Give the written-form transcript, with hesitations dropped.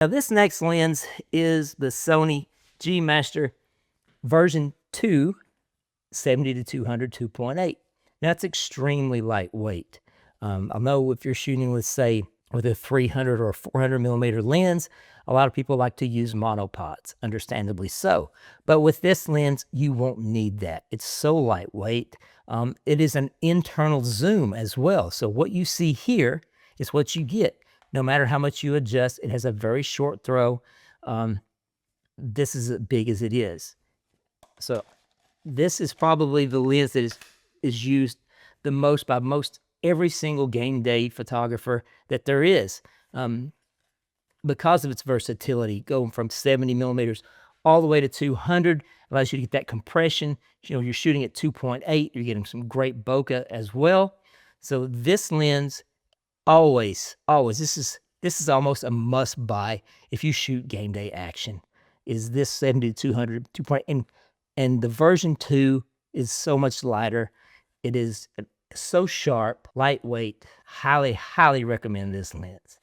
Now this next lens is the Sony G Master version 2, 70-200 2.8. Now it's extremely lightweight. I know if you're shooting with, say, with a 300 or 400 millimeter lens, a lot of people like to use monopods, understandably so. But with this lens, you won't need that. It's so lightweight. It is an internal zoom as well. So what you see here is what you get. No matter how much you adjust, it has a very short throw. This is as big as it is. So this is probably the lens that is used the most by most every single game day photographer that there is, because of its versatility, going from 70 millimeters all the way to 200, allows you to get that compression. You know, you're shooting at 2.8, you're getting some great bokeh as well. So this lens, always, this is almost a must buy if you shoot game day action, is this 70-200 2.8. And the version 2 is so much lighter. It is so sharp, lightweight. Highly, highly recommend this lens.